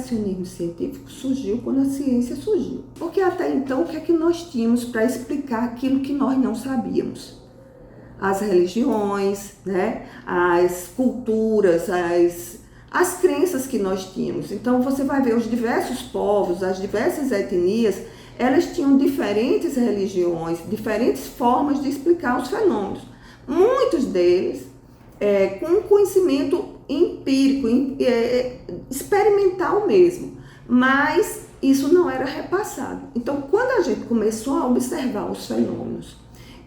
negacionismo científico surgiu quando a ciência surgiu. Porque até então, o que é que nós tínhamos para explicar aquilo que nós não sabíamos? As religiões, né? As culturas, as crenças que nós tínhamos. Então, você vai ver os diversos povos, as diversas etnias, elas tinham diferentes religiões, diferentes formas de explicar os fenômenos. Muitos deles com conhecimento empírico, experimental mesmo, mas isso não era repassado. Então, quando a gente começou a observar os fenômenos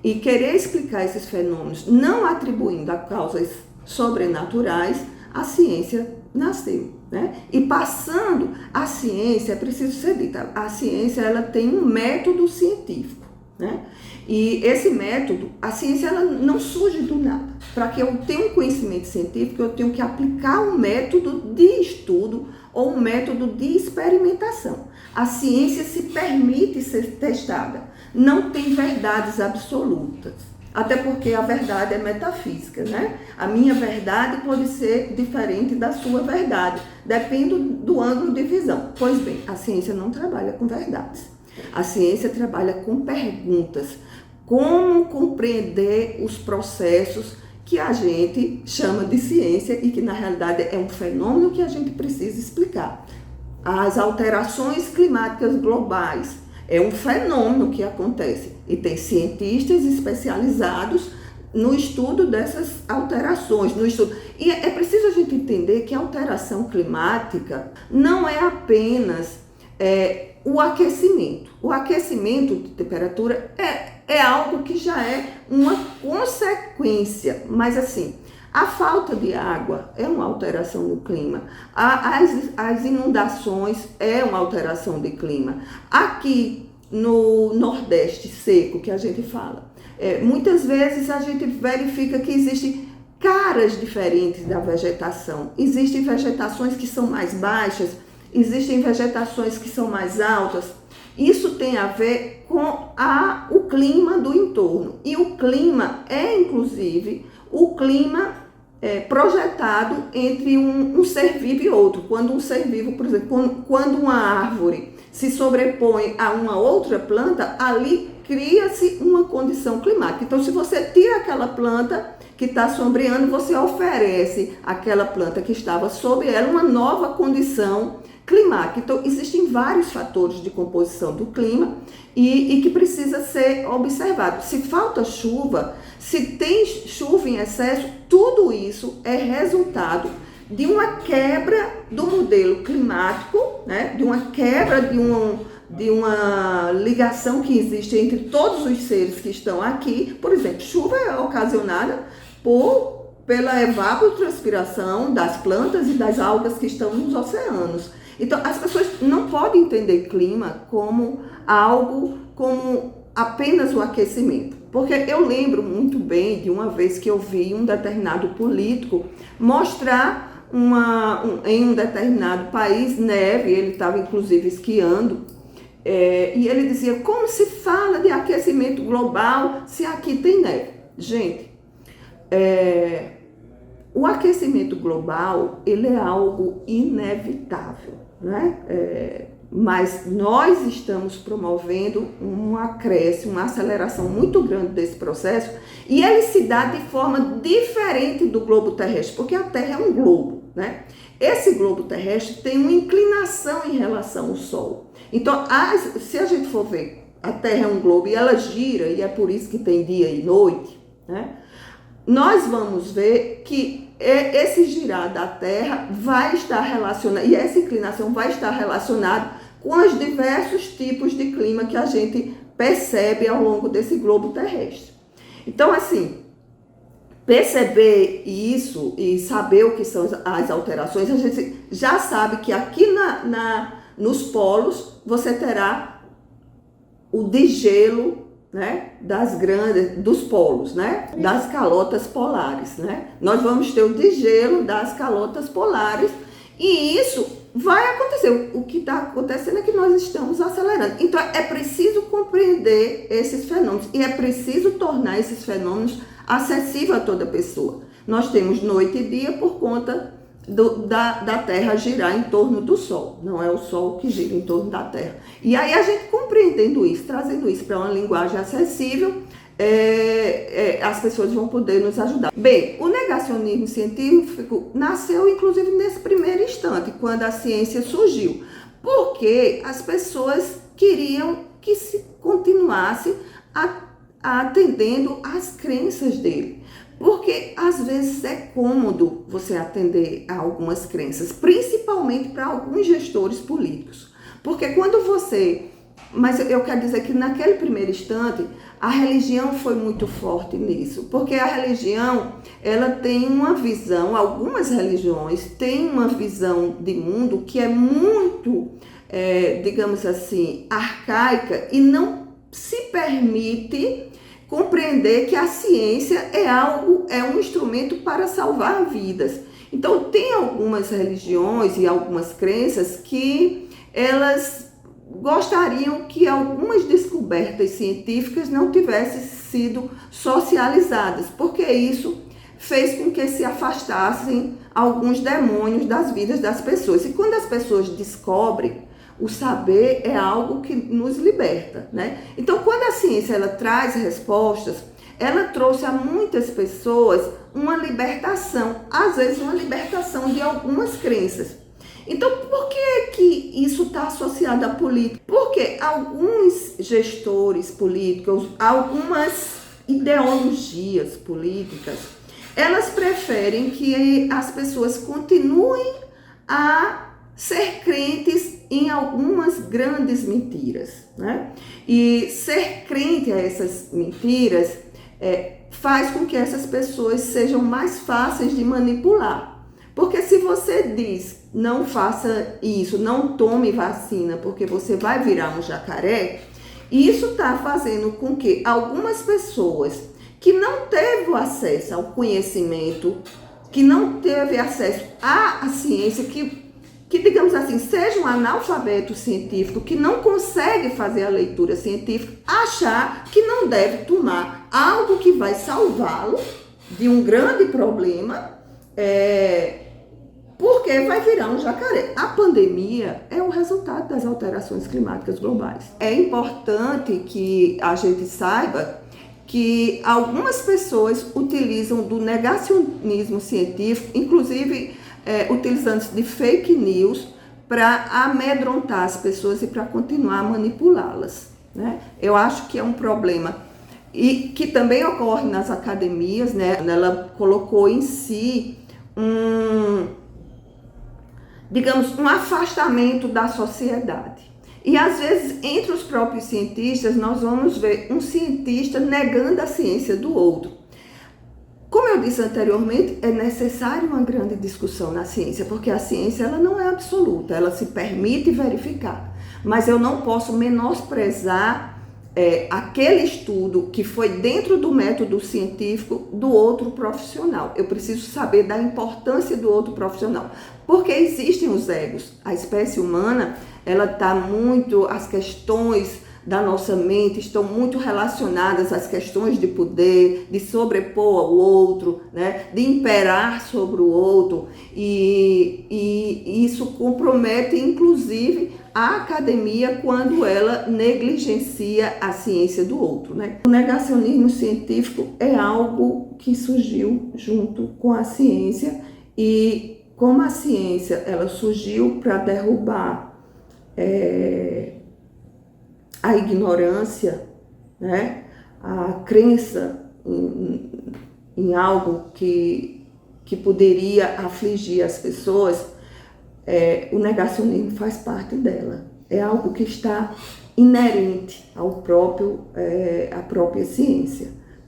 e querer explicar esses fenômenos, não atribuindo a causas sobrenaturais, a ciência nasceu, né? E passando a ciência, é preciso ser dita, a ciência ela tem um método científico, né? E esse método, a ciência ela não surge do nada. Para que eu tenha um conhecimento científico, eu tenho que aplicar um método de estudo ou um método de experimentação. A ciência se permite ser testada. Não tem verdades absolutas. Até porque a verdade é metafísica, né? A minha verdade pode ser diferente da sua verdade. Depende do ângulo de visão. Pois bem, a ciência não trabalha com verdades. A ciência trabalha com perguntas. Como compreender os processos que a gente chama de ciência e que na realidade é um fenômeno que a gente precisa explicar. As alterações climáticas globais é um fenômeno que acontece e tem cientistas especializados no estudo dessas alterações, no estudo. E é preciso a gente entender que a alteração climática não é apenas o aquecimento. O aquecimento de temperatura é algo que já é uma consequência, mas assim, a falta de água é uma alteração do clima, as inundações é uma alteração de clima. Aqui no Nordeste seco, que a gente fala, muitas vezes a gente verifica que existem caras diferentes da vegetação. Existem vegetações que são mais baixas, existem vegetações que são mais altas. Isso tem a ver com o clima do entorno. E o clima é, inclusive, o clima projetado entre um ser vivo e outro. Quando um ser vivo, por exemplo, quando uma árvore se sobrepõe a uma outra planta, ali cria-se uma condição climática. Então, se você tira aquela planta que está sombreando, você oferece àquela planta que estava sob ela uma nova condição climática. Então, existem vários fatores de composição do clima e que precisa ser observado. Se falta chuva, se tem chuva em excesso, tudo isso é resultado de uma quebra do modelo climático, né? De uma quebra de uma ligação que existe entre todos os seres que estão aqui. Por exemplo, chuva é ocasionada pela evapotranspiração das plantas e das algas que estão nos oceanos. Então, as pessoas não podem entender clima como algo, como apenas o aquecimento. Porque eu lembro muito bem de uma vez que eu vi um determinado político mostrar em um determinado país neve, ele estava inclusive esquiando, e ele dizia, como se fala de aquecimento global se aqui tem neve? Gente, o aquecimento global, ele é algo inevitável, né? Mas nós estamos promovendo um acréscimo, uma aceleração muito grande desse processo, e ele se dá de forma diferente do globo terrestre, porque a Terra é um globo, né? Esse globo terrestre tem uma inclinação em relação ao Sol. Então, se a gente for ver, a Terra é um globo e ela gira, e é por isso que tem dia e noite, né? Nós vamos ver que esse girar da Terra vai estar relacionado, e essa inclinação vai estar relacionada com os diversos tipos de clima que a gente percebe ao longo desse globo terrestre. Então, assim, perceber isso e saber o que são as alterações, a gente já sabe que aqui nos polos você terá o degelo, né, dos polos, né, das calotas polares, né? Nós vamos ter o degelo das calotas polares e isso vai acontecer. O que está acontecendo é que nós estamos acelerando. Então, é preciso compreender esses fenômenos e é preciso tornar esses fenômenos acessíveis a toda pessoa. Nós temos noite e dia por conta da Terra girar em torno do Sol, não é o Sol que gira em torno da Terra. E aí a gente compreendendo isso, trazendo isso para uma linguagem acessível, as pessoas vão poder nos ajudar. Bem, o negacionismo científico nasceu inclusive nesse primeiro instante, quando a ciência surgiu, porque as pessoas queriam que se continuasse atendendo às crenças dele. Porque às vezes é cômodo você atender a algumas crenças, principalmente para alguns gestores políticos. Porque quando você... Mas eu quero dizer que naquele primeiro instante, a religião foi muito forte nisso. Porque a religião, ela tem uma visão, algumas religiões têm uma visão de mundo que é muito, digamos assim, arcaica e não se permite compreender que a ciência é um instrumento para salvar vidas. Então, tem algumas religiões e algumas crenças que elas gostariam que algumas descobertas científicas não tivessem sido socializadas, porque isso fez com que se afastassem alguns demônios das vidas das pessoas. E quando as pessoas descobrem, o saber é algo que nos liberta, né? Então, quando a ciência ela traz respostas, ela trouxe a muitas pessoas uma libertação, às vezes uma libertação de algumas crenças. Então, por que isso está associado à política? Porque alguns gestores políticos, algumas ideologias políticas, elas preferem que as pessoas continuem a ser crentes em algumas grandes mentiras, né? E ser crente a essas mentiras faz com que essas pessoas sejam mais fáceis de manipular. Porque se você diz, não faça isso, não tome vacina, porque você vai virar um jacaré, isso está fazendo com que algumas pessoas que não teve acesso ao conhecimento, que não teve acesso à ciência, que digamos assim, seja um analfabeto científico, que não consegue fazer a leitura científica, achar que não deve tomar algo que vai salvá-lo de um grande problema, porque vai virar um jacaré. A pandemia é o resultado das alterações climáticas globais. É importante que a gente saiba que algumas pessoas utilizam do negacionismo científico, inclusive utilizando de fake news para amedrontar as pessoas e para continuar a manipulá-las, né? Eu acho que é um problema e que também ocorre nas academias, né? Ela colocou em si digamos, um afastamento da sociedade. E às vezes, entre os próprios cientistas, nós vamos ver um cientista negando a ciência do outro. Como eu disse anteriormente, é necessário uma grande discussão na ciência, porque a ciência ela não é absoluta, ela se permite verificar. Mas eu não posso menosprezar aquele estudo que foi dentro do método científico do outro profissional. Eu preciso saber da importância do outro profissional, porque existem os egos. A espécie humana, ela está muito, as questões da nossa mente estão muito relacionadas às questões de poder, de sobrepor ao outro, né? De imperar sobre o outro, e isso compromete inclusive a academia quando ela negligencia a ciência do outro, né? O negacionismo científico é algo que surgiu junto com a ciência, e como a ciência ela surgiu para derrubar a ignorância, né? A crença em algo que poderia afligir as pessoas, o negacionismo faz parte dela. É algo que está inerente à própria ciência.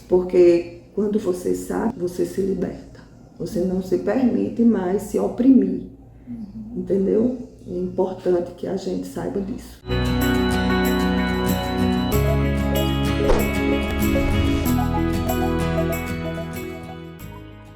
Porque quando você sabe, você se liberta. Você não se permite mais se oprimir. Entendeu? É importante que a gente saiba disso.